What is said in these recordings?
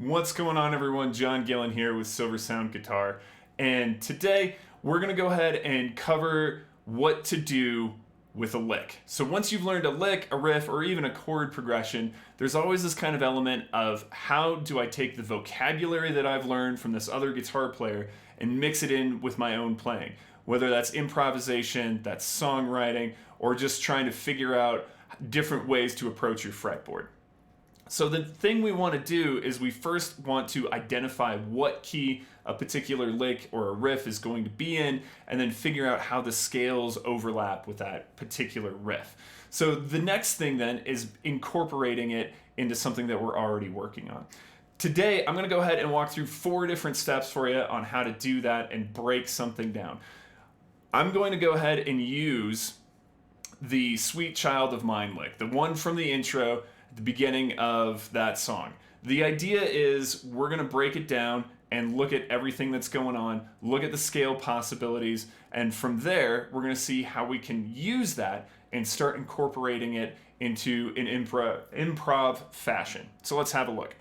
What's going on, everyone? John Gillen here with Silversound Guitar, and today we're going to go ahead and cover what to do with a lick. So once you've learned a lick, a riff, or even a chord progression, there's always this kind of element of how do I take the vocabulary that I've learned from this other guitar player and mix it in with my own playing. Whether that's improvisation, that's songwriting, or just trying to figure out different ways to approach your fretboard. So the thing we want to do is we first want to identify what key a particular lick or a riff is going to be in, and then figure out how the scales overlap with that particular riff. So the next thing then is incorporating it into something that we're already working on. Today, I'm going to go ahead and walk through 4 different steps for you on how to do that and break something down. I'm going to go ahead and use the Sweet Child of Mine lick, the one from the intro, the beginning of that song. The idea is we're going to break it down and look at everything that's going on, look at the scale possibilities, and from there we're going to see how we can use that and start incorporating it into an improv fashion. So let's have a look.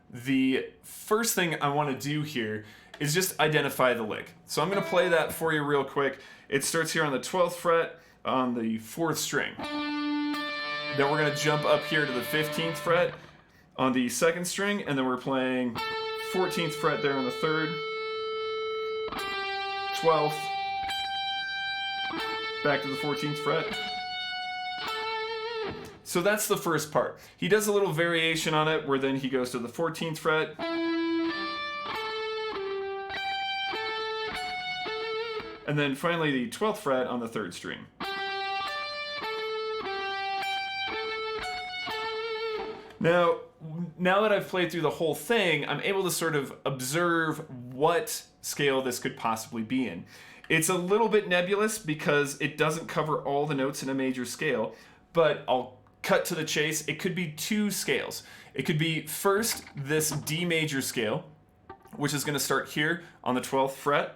The first thing I want to do here is just identify the lick. So I'm going to play that for you real quick. It starts here on the 12th fret on the 4th string. Then we're going to jump up here to the 15th fret on the 2nd string, and then we're playing 14th fret there on the 3rd, 12th, back to the 14th fret. So that's the first part. He does a little variation on it where then he goes to the 14th fret, and then finally the 12th fret on the 3rd string. Now that I've played through the whole thing, I'm able to sort of observe what scale this could possibly be in. It's a little bit nebulous because it doesn't cover all the notes in a major scale, but I'll cut to the chase. It could be 2 scales. It could be first this D major scale, which is going to start here on the 12th fret.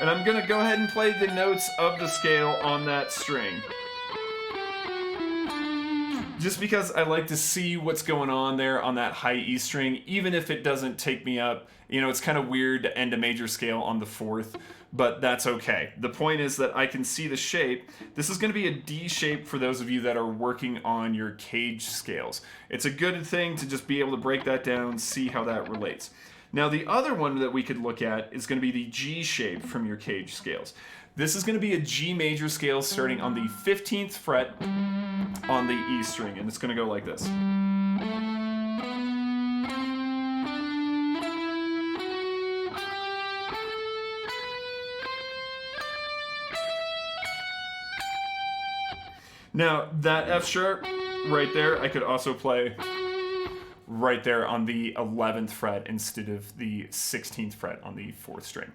And I'm going to go ahead and play the notes of the scale on that string. Just because I like to see what's going on there on that high E string, even if it doesn't take me up. You know, it's kind of weird to end a major scale on the 4th, but that's okay. The point is that I can see the shape. This is going to be a D shape for those of you that are working on your cage scales. It's a good thing to just be able to break that down, see how that relates. Now the other one that we could look at is going to be the G shape from your cage scales. This is going to be a G major scale starting on the 15th fret on the E string, and it's going to go like this. Now that F sharp right there, I could also play right there on the 11th fret instead of the 16th fret on the 4th string.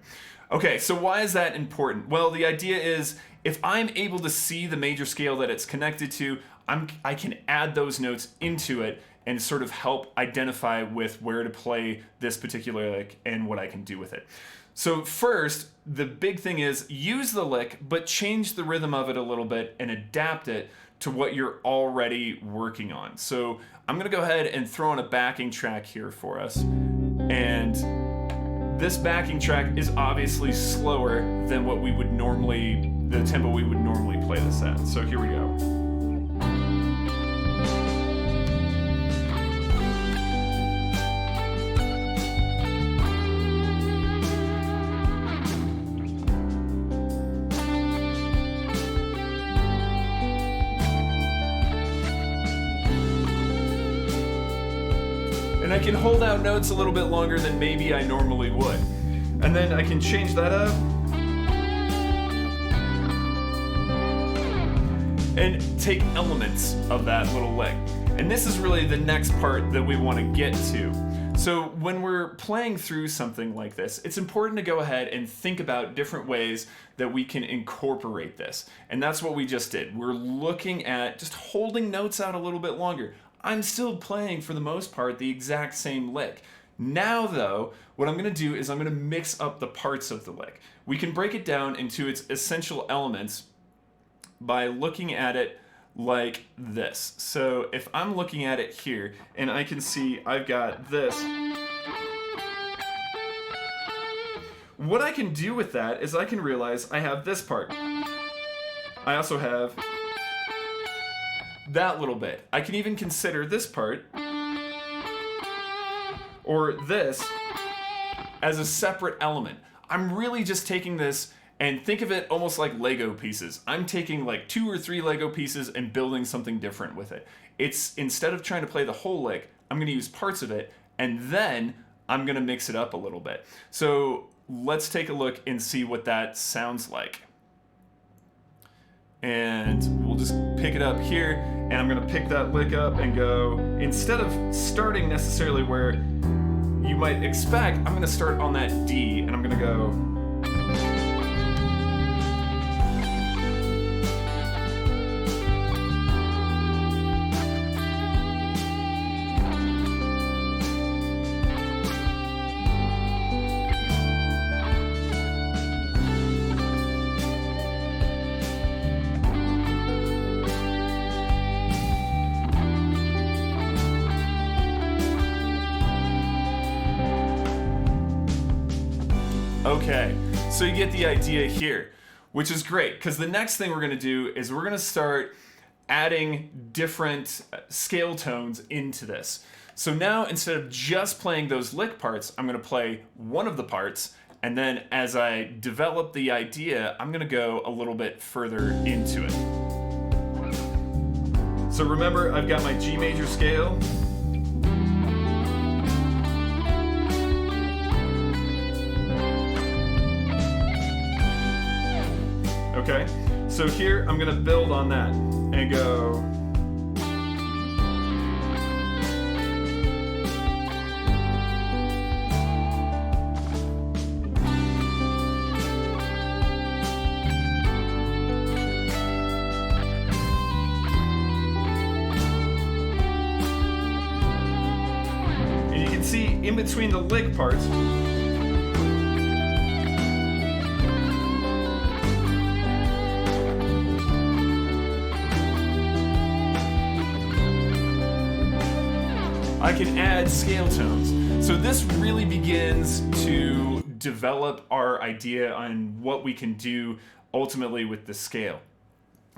Okay, so why is that important? Well, the idea is if I'm able to see the major scale that it's connected to, I can add those notes into it and sort of help identify with where to play this particular lick and what I can do with it. So first, the big thing is use the lick, but change the rhythm of it a little bit and adapt it to what you're already working on. So I'm gonna go ahead and throw in a backing track here for us. And this backing track is obviously slower than what we would normally, the tempo we would normally play this at. So here we go. And I can hold out notes a little bit longer than maybe I normally would. And then I can change that up. And take elements of that little lick. And this is really the next part that we want to get to. So when we're playing through something like this, it's important to go ahead and think about different ways that we can incorporate this. And that's what we just did. We're looking at just holding notes out a little bit longer. I'm still playing, for the most part, the exact same lick. Now though, what I'm going to do is I'm going to mix up the parts of the lick. We can break it down into its essential elements by looking at it like this. So if I'm looking at it here and I can see I've got this, what I can do with that is I can realize I have this part. I also have that little bit. I can even consider this part or this as a separate element. I'm really just taking this, and think of it almost like Lego pieces. I'm taking like 2 or 3 Lego pieces and building something different with it. It's, instead of trying to play the whole lick, I'm gonna use parts of it, and then I'm gonna mix it up a little bit. So let's take a look and see what that sounds like. And we'll just pick it up here, and I'm gonna pick that lick up and go, instead of starting necessarily where you might expect, I'm gonna start on that D, and I'm gonna go. Okay, so you get the idea here, which is great, because the next thing we're going to do is we're going to start adding different scale tones into this. So now, instead of just playing those lick parts, I'm going to play one of the parts, and then as I develop the idea, I'm going to go a little bit further into it. So remember, I've got my G major scale. Okay, so here I'm gonna build on that and go. And you can see in between the lick parts, I can add scale tones. So this really begins to develop our idea on what we can do ultimately with the scale.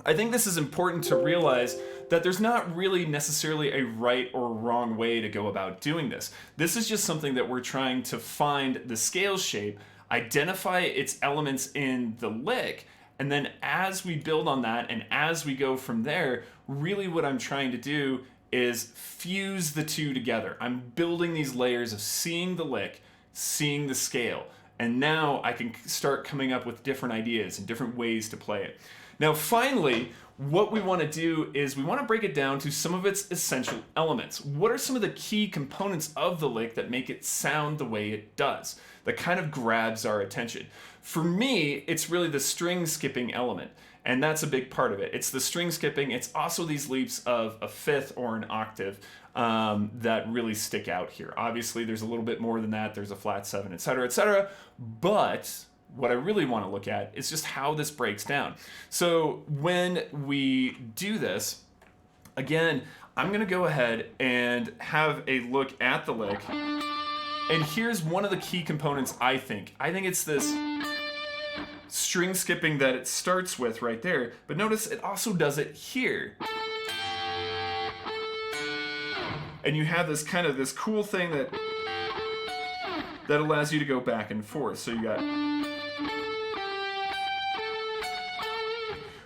I think this is important to realize that there's not really necessarily a right or wrong way to go about doing this. This is just something that we're trying to find the scale shape, identify its elements in the lick, and then as we build on that and as we go from there, really what I'm trying to do is fuse the two together. I'm building these layers of seeing the lick, seeing the scale, and now I can start coming up with different ideas and different ways to play it. Now finally, what we want to do is we want to break it down to some of its essential elements. What are some of the key components of the lick that make it sound the way it does, that kind of grabs our attention? For me, it's really the string skipping element. And that's a big part of it. It's the string skipping. It's also these leaps of a fifth or an octave that really stick out here. Obviously, there's a little bit more than that. There's a flat 7, etc., etc. But what I really want to look at is just how this breaks down. So when we do this, again, I'm going to go ahead and have a look at the lick. And here's one of the key components, I think. I think it's this string skipping that it starts with right there, but notice it also does it here. And you have this kind of this cool thing that allows you to go back and forth. So you got,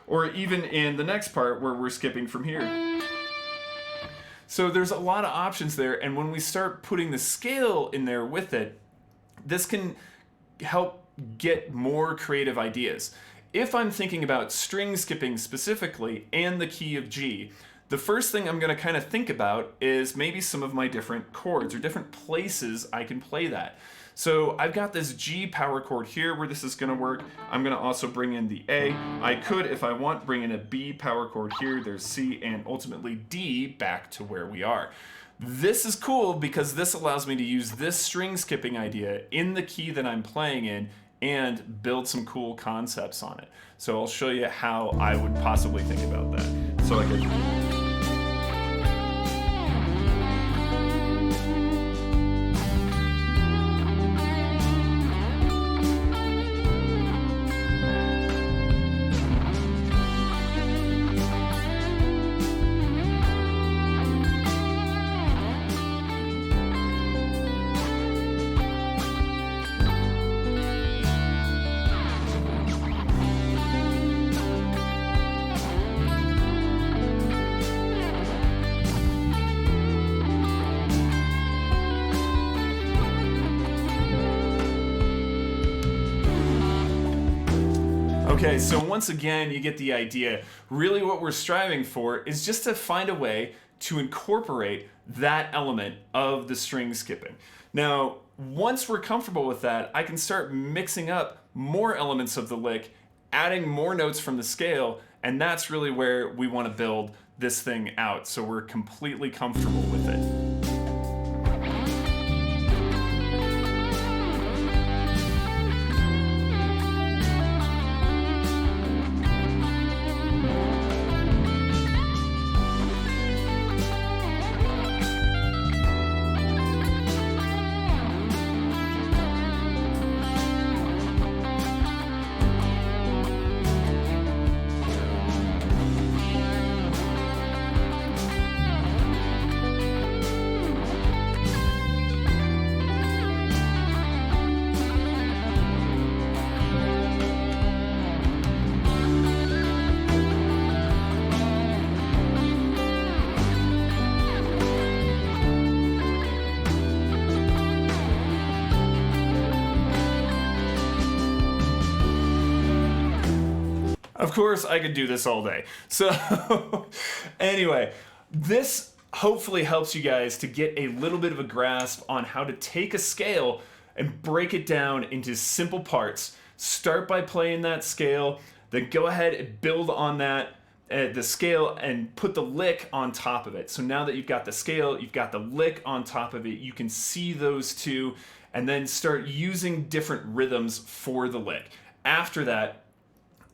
or even in the next part where we're skipping from here. So there's a lot of options there, and when we start putting the scale in there with it, this can help get more creative ideas. If I'm thinking about string skipping specifically and the key of G, the first thing I'm going to kind of think about is maybe some of my different chords or different places I can play that. So I've got this G power chord here where this is going to work. I'm going to also bring in the A. I could, if I want, bring in a B power chord here. There's C, and ultimately D back to where we are. This is cool because this allows me to use this string skipping idea in the key that I'm playing in and build some cool concepts on it. So I'll show you how I would possibly think about that. So I could... Okay, so once again, you get the idea. Really what we're striving for is just to find a way to incorporate that element of the string skipping. Now, once we're comfortable with that, I can start mixing up more elements of the lick, adding more notes from the scale, and that's really where we want to build this thing out, so we're completely comfortable with it. Of course, I could do this all day. So anyway, this hopefully helps you guys to get a little bit of a grasp on how to take a scale and break it down into simple parts. Start by playing that scale, then go ahead and build on that the scale and put the lick on top of it. So now that you've got the scale, you've got the lick on top of it, you can see those two and then start using different rhythms for the lick. After that,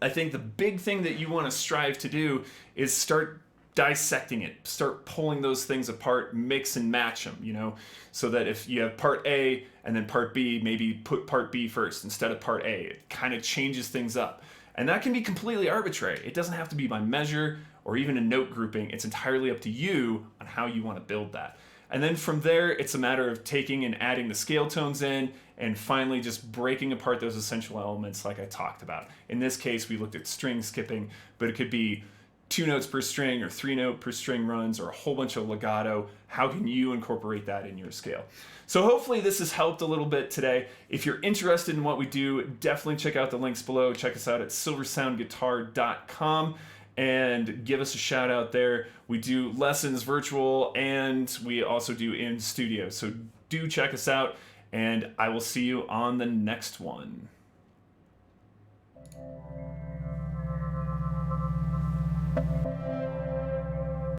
I think the big thing that you want to strive to do is start dissecting it, start pulling those things apart, mix and match them, you know, so that if you have part A and then part B, maybe put part B first instead of part A. It kind of changes things up. And that can be completely arbitrary. It doesn't have to be by measure or even a note grouping. It's entirely up to you on how you want to build that. And then from there, it's a matter of taking and adding the scale tones in and finally just breaking apart those essential elements like I talked about. In this case, we looked at string skipping, but it could be 2 notes per string or 3 note per string runs or a whole bunch of legato. How can you incorporate that in your scale? So hopefully this has helped a little bit today. If you're interested in what we do, definitely check out the links below. Check us out at silversoundguitar.com. and give us a shout out there. We do lessons virtual and we also do in studio. So do check us out and I will see you on the next one.